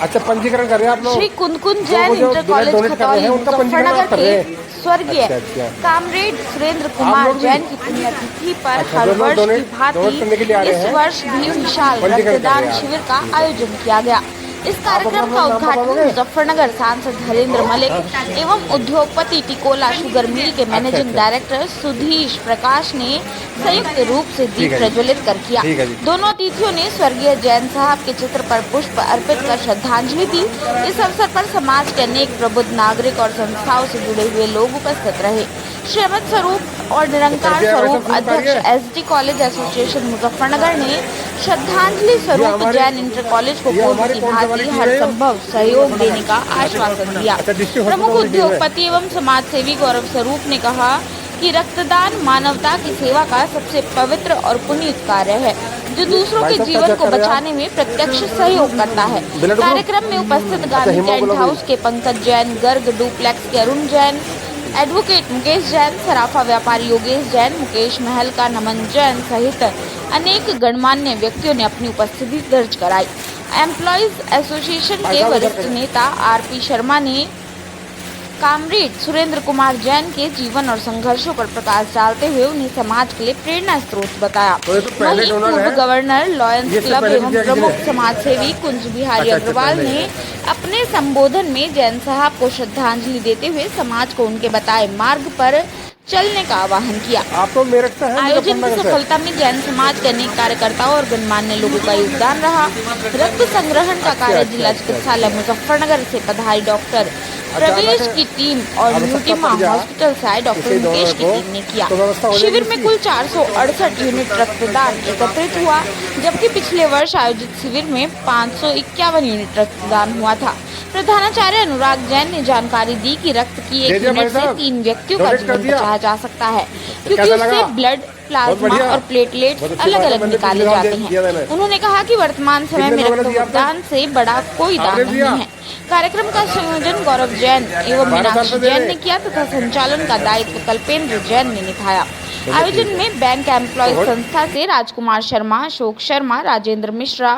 अच्छा, पंजीकरण कर रहे हैं आप लोग? श्री कुंदकुंद जैन इंटर कॉलेज खतौली मुजफ्फरनगर के स्वर्गीय अच्छा। कामरेड सुरेंद्र आप कुमार लोग भी? जैन की पुण्यतिथि पर अच्छा, हर जो लोग वर्ष की डोनेट करने के लिए आ भांति रहे इस हैं, वर्ष भी विशाल पंजीकरण कर रहे रक्तदान हैं शिविर आप। का ठीक है। आयोजन किया गया। इस आप अपना कार्यक्रम का नाम बता उद्घाटन दोगे? मुजफ्फरनगर सांसद हरेंद्र मलिक एवं उद्योगपति टिकोला शुगर मिल के मैनेजिंग अच्छा। डायरेक्टर सुधीश प्रकाश ने संयुक्त रूप से ठीक दीप है जी। प्रज्वलित कर किया। ठीक है जी। दोनों अतिथियों ने स्वर्गीय जैन साहब के चित्र पर पुष्प अर्पित कर श्रद्धांजलि दी। इस अवसर पर समाज के अनेक प्रबुद्ध नागरिक और संस्थाओं से जुड़े हुए लोग उपस्थित रहे। श्रीमद स्वरूप और निरंकार स्वरूप अध्यक्ष एसडी कॉलेज एसोसिएशन मुजफ्फरनगर ने श्रद्धांजलि स्वरूप जैन इंटर कॉलेज को पूर्व की भांति हर संभव सहयोग देने का आश्वासन दिया। प्रमुख उद्योगपति एवं समाज सेवी गौरव स्वरूप ने कहा कि रक्तदान मानवता की सेवा का सबसे पवित्र और पुनीत कार्य है, जो दूसरों के जीवन को बचाने में प्रत्यक्ष सहयोग करता है। कार्यक्रम में उपस्थित गांधी टेंट हाउस के पंकज जैन, गर्ग डुप्लेक्स के अरुण जैन, एडवोकेट मुकेश जैन, सराफा व्यापारी योगेश जैन, मुकेश महल का नमन जैन सहित अनेक गणमान्य व्यक्तियों ने अपनी उपस्थिति दर्ज कराई। एम्प्लॉइज एसोसिएशन के वरिष्ठ नेता आरपी शर्मा ने कामरेड सुरेंद्र कुमार जैन के जीवन और संघर्षों पर प्रकाश डालते हुए उन्हें समाज के लिए प्रेरणा स्रोत बताया। वहीं पूर्व गवर्नर लॉयंस क्लब एवं प्रमुख समाज सेवी कुंज बिहारी अग्रवाल ने अपने संबोधन में जैन साहब को श्रद्धांजलि देते हुए समाज को उनके बताए मार्ग पर चलने का आह्वान किया। आप तो मेरठ से हैं? आयोजन की सफलता में जैन समाज के अनेक कार्यकर्ताओं और गणमान्य लोगों का योगदान रहा। रक्त संग्रहण का कार्य जिला चिकित्सालय मुजफ्फरनगर से पधारी डॉक्टर प्रवेश की टीम और न्यूटीमा हॉस्पिटल से आए डॉक्टर मुकेश की टीम ने किया। शिविर में कुल 468 यूनिट रक्तदान एकत्रित हुआ, जबकि पिछले वर्ष आयोजित शिविर में 551 यूनिट रक्तदान हुआ था। प्रधानाचार्य अनुराग जैन ने जानकारी दी कि रक्त की एक यूनिट से 3 व्यक्तियों का जीवन बचाया जा सकता है, क्योंकि उससे ब्लड, प्लाज्मा और प्लेटलेट्स अलग अलग निकाले जाते हैं। उन्होंने कहा कि वर्तमान समय में रक्तदान से बड़ा कोई दान नहीं है। कार्यक्रम का संयोजन गौरव जैन एवं मीनाक्षी जैन ने किया तथा संचालन का दायित्व कल्पेंद्र जैन ने निभाया। आयोजन में बैंक एम्प्लॉयज संस्था से राजकुमार शर्मा, अशोक शर्मा, राजेंद्र मिश्रा,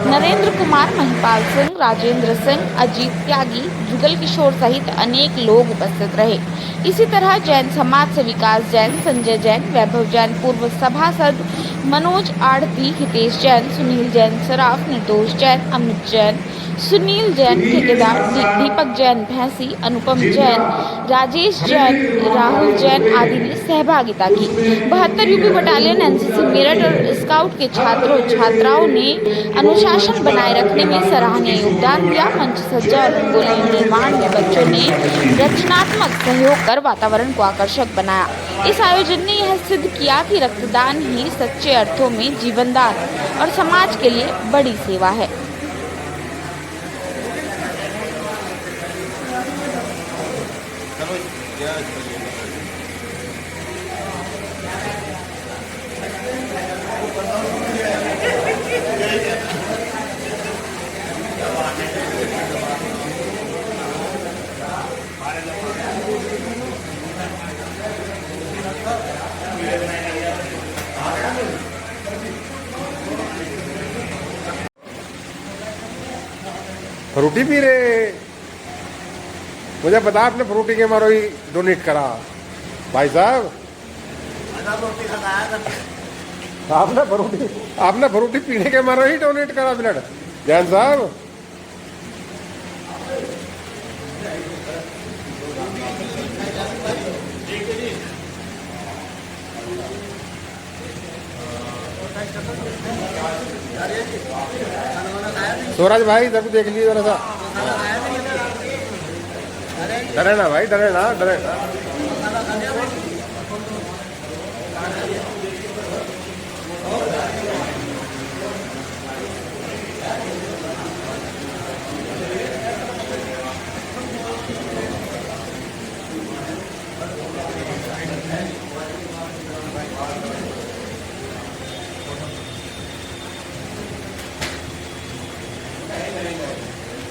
नरेंद्र कुमार, महिपाल सिंह, राजेंद्र सिंह, अजीत त्यागी, जुगल किशोर सहित अनेक लोग उपस्थित रहे। इसी तरह जैन समाज से विकास जैन, संजय जैन, वैभव जैन पूर्व सभासद, मनोज आड़ती, हितेश जैन, सुनील जैन सराफ, निर्दोष जैन, अमित जैन, सुनील जैन ठेकेदार, दीपक जैन भैंसी, अनुपम जैन, राजेश जैन, राहुल जैन आदि ने सहभागिता की। 72 यूपी बटालियन एनसीसी मेरठ और स्काउट के छात्रों छात्राओं ने अनुशासन बनाए रखने में सराहनीय योगदान दिया। मंच सज्जा और रंगोली निर्माण में बच्चों ने रचनात्मक सहयोग कर वातावरण को आकर्षक बनाया। इस आयोजन ने यह सिद्ध किया कि रक्तदान ही सच्चे अर्थों में जीवनदान और समाज के लिए बड़ी सेवा है। फ्रूटी पी रहे? मुझे पता आपने फ्रूटी के मारो ही डोनेट करा भाई साहब। आपने फ्रूटी पीने के मारो ही डोनेट करा ब्लड जैन साहब। स्वराज भाई इधर को देख लीजिए जरा सा। डरे ना भाई, डरे ना, डरे ना।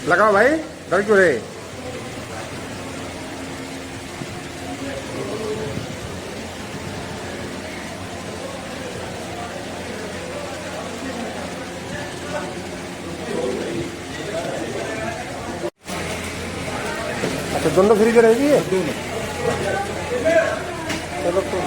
लगाओ भाई, डर क्यों रहे? तो दोनों फ्री में रहेगी ये? चलो तो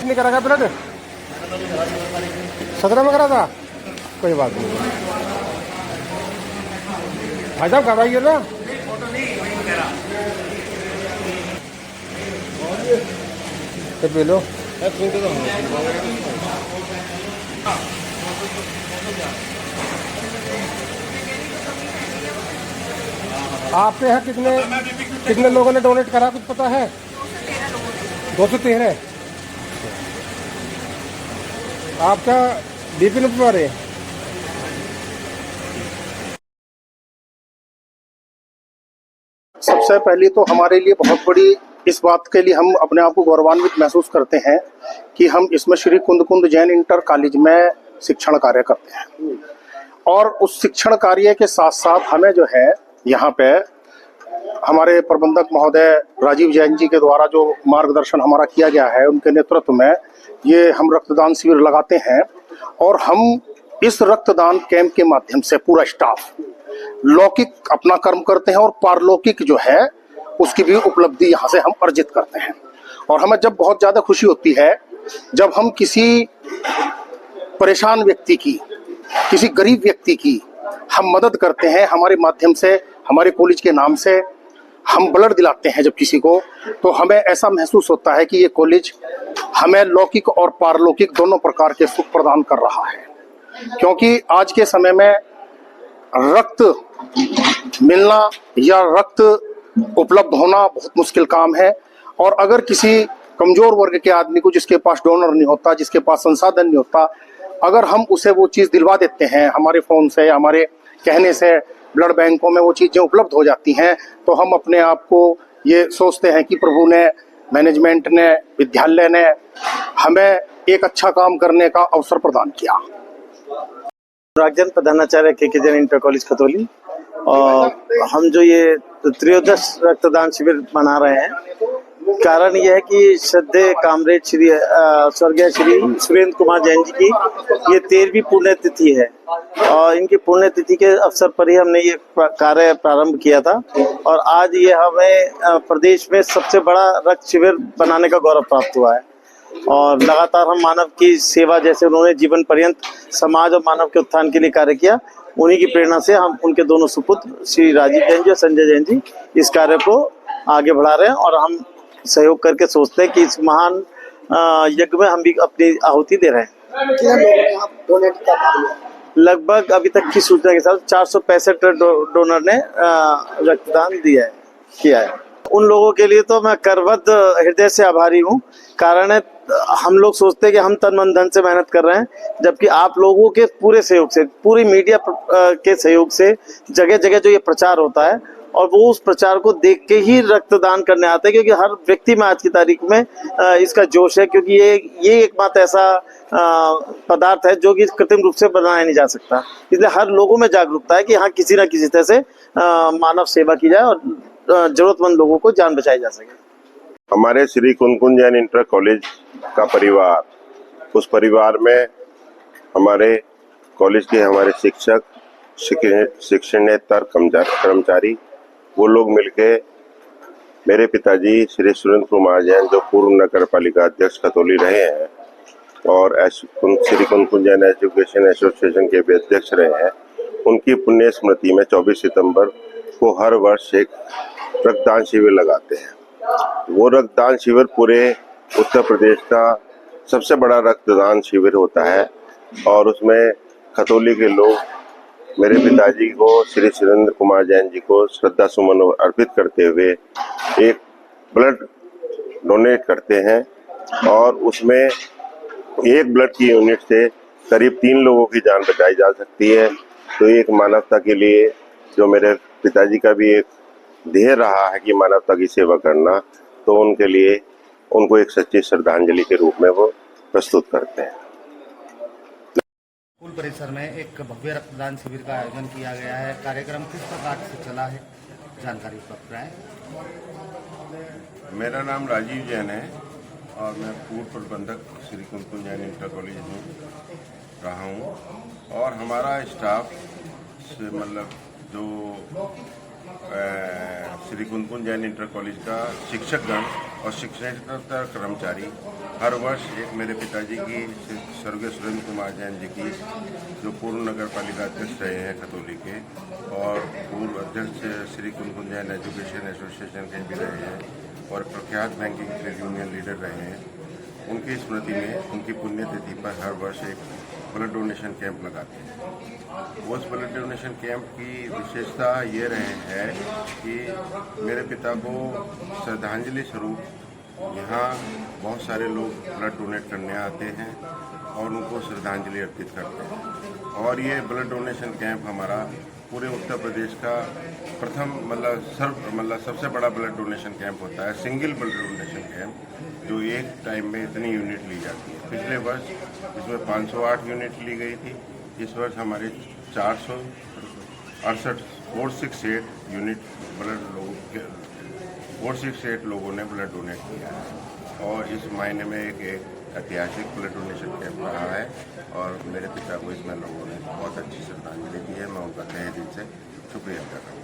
नहीं करा ब्लड 17 में करा था, कोई बात नहीं भाई साहब, घबराइए ना। तो लो आपके यहाँ कितने लोगों ने डोनेट करा, कुछ पता है? 213। आपका बीपी नहीं बढ़ रहे? सबसे पहले तो हमारे लिए बहुत बड़ी इस बात के लिए हम अपने आप को गौरवान्वित महसूस करते हैं कि हम इसमें श्री कुंद जैन इंटर कॉलेज में शिक्षण कार्य करते हैं, और उस शिक्षण कार्य के साथ साथ हमें जो है यहाँ पे हमारे प्रबंधक महोदय राजीव जैन जी के द्वारा जो मार्गदर्शन हमारा किया गया है, उनके नेतृत्व में ये हम रक्तदान शिविर लगाते हैं। और हम इस रक्तदान कैंप के माध्यम से पूरा स्टाफ लौकिक अपना कर्म करते हैं और पारलौकिक जो है उसकी भी उपलब्धि यहाँ से हम अर्जित करते हैं। और हमें जब बहुत ज्यादा खुशी होती है जब हम किसी परेशान व्यक्ति की, किसी गरीब व्यक्ति की हम मदद करते हैं, हमारे माध्यम से, हमारे कॉलेज के नाम से हम ब्लड दिलाते हैं जब किसी को, तो हमें ऐसा महसूस होता है कि ये कॉलेज हमें लौकिक और पारलौकिक दोनों प्रकार के सुख प्रदान कर रहा है। क्योंकि आज के समय में रक्त मिलना या रक्त उपलब्ध होना बहुत मुश्किल काम है, और अगर किसी कमजोर वर्ग के आदमी को, जिसके पास डोनर नहीं होता, जिसके पास संसाधन नहीं होता, अगर हम उसे वो चीज दिलवा देते हैं, हमारे फोन से, हमारे कहने से ब्लड बैंकों में वो चीजें उपलब्ध हो जाती हैं, तो हम अपने आप को ये सोचते हैं कि प्रभु ने, मैनेजमेंट ने, विद्यालय ने हमें एक अच्छा काम करने का अवसर प्रदान किया। राजन प्रधानाचार्य के जैन इंटर कॉलेज खतौली, और हम जो ये त्रयोदश रक्तदान शिविर मना रहे हैं, कारण यह है कि श्रद्धेय कामरेड श्री स्वर्गीय श्री सुरेंद्र कुमार जैन जी की ये 13वीं पुण्यतिथि है, और इनकी पुण्यतिथि के अवसर पर ही हमने ये कार्य प्रारंभ किया था। और आज ये हमें प्रदेश में सबसे बड़ा रक्त शिविर बनाने का गौरव प्राप्त हुआ है। और लगातार हम मानव की सेवा, जैसे उन्होंने जीवन पर्यंत समाज और मानव के उत्थान के लिए कार्य किया, उन्हीं की प्रेरणा से हम उनके दोनों सुपुत्र श्री राजीव जैन जी और संजय जैन जी इस कार्य को आगे बढ़ा रहे हैं। और हम सहयोग करके सोचते हैं कि इस महान यज्ञ में हम भी अपनी आहुति दे रहे हैं। लगभग अभी तक की सूचना के साथ 465 डोनर ने रक्तदान किया है। उन लोगों के लिए तो मैं करबद्ध हृदय से आभारी हूँ। कारण है, हम लोग सोचते हैं कि हम तन मन धन से मेहनत कर रहे हैं, जबकि आप लोगों के पूरे सहयोग से, पूरी मीडिया के सहयोग से जगह जगह जो ये प्रचार होता है, और वो उस प्रचार को देख के ही रक्तदान करने आते हैं, क्योंकि हर व्यक्ति में आज की तारीख में इसका जोश है, क्योंकि ये एकमात्र ऐसा पदार्थ है जो कि कृत्रिम रूप से बनाया नहीं जा सकता। इसलिए हर लोगों में जागरूकता है कि हाँ, किसी ना किसी तरह से मानव सेवा की जाए और जरूरतमंद लोगों को जान बचाई जा सके। हमारे श्री कुंद जैन इंटर कॉलेज का परिवार, उस परिवार में हमारे कॉलेज के हमारे शिक्षक, शिक्षणेतर कर्मचारी, वो लोग मिलके मेरे पिताजी श्री सुरेंद्र कुमार जैन, जो पूर्व नगर पालिका अध्यक्ष खतौली रहे हैं, और श्री कुंदकुंज जैन एजुकेशन एसोसिएशन के भी अध्यक्ष रहे हैं, उनकी पुण्य स्मृति में 24 सितंबर को हर वर्ष एक रक्तदान शिविर लगाते हैं। वो रक्तदान शिविर पूरे उत्तर प्रदेश का सबसे बड़ा रक्तदान शिविर होता है और उसमें खतौली के लोग मेरे पिताजी को श्री सुरेंद्र कुमार जैन जी को श्रद्धा सुमन अर्पित करते हुए एक ब्लड डोनेट करते हैं और उसमें एक ब्लड की यूनिट से करीब 3 लोगों की जान बचाई जा सकती है। तो एक मानवता के लिए जो मेरे पिताजी का भी एक ध्येय रहा है कि मानवता की सेवा करना, तो उनके लिए उनको एक सच्ची श्रद्धांजलि के रूप में वो प्रस्तुत करते हैं। स्कूल परिसर में एक भव्य रक्तदान शिविर का आयोजन किया गया है। कार्यक्रम किस प्रकार से चला है, जानकारी उपलब्ध कराएं। मेरा नाम राजीव जैन है और मैं पूर्व प्रबंधक श्री कुंदकुंज जैन इंटर कॉलेज में रहा हूँ और हमारा स्टाफ से मतलब जो श्री कुंदकुंज जैन इंटर कॉलेज का शिक्षकगण और शिक्षकेतर कर्मचारी हर वर्ष एक मेरे पिताजी की स्वर्गीय सुरेंद्र कुमार जैन जी की जो पूर्व नगर पालिका अध्यक्ष रहे हैं खतौली के और पूर्व अध्यक्ष श्री कुंदकुंज जैन एजुकेशन एसोसिएशन के भी रहे हैं और प्रख्यात बैंकिंग ट्रेड यूनियन लीडर रहे हैं, उनकी स्मृति में उनकी पुण्यतिथि पर हर वर्ष एक ब्लड डोनेशन कैंप लगाते हैं। उस ब्लड डोनेशन कैंप की विशेषता ये रहे है कि मेरे पिता को श्रद्धांजलि स्वरूप यहाँ बहुत सारे लोग ब्लड डोनेट करने आते हैं और उनको श्रद्धांजलि अर्पित करते हैं और ये ब्लड डोनेशन कैंप हमारा पूरे उत्तर प्रदेश का प्रथम मतलब सबसे बड़ा ब्लड डोनेशन कैंप होता है, सिंगल ब्लड डोनेशन कैंप जो एक टाइम में इतनी यूनिट ली जाती है। पिछले वर्ष इसमें 508 यूनिट ली गई थी, इस वर्ष हमारे 468 यूनिट ब्लड 468 लोगों ने ब्लड डोनेट किया है और इस महीने में एक ऐतिहासिक ब्लड डोनेशन कैंप रहा है और मेरे पिता को इसमें लोगों ने बहुत अच्छी श्रद्धांजलि दी है। मैं उनका तहे दिल से शुक्रिया कर रहा हूँ।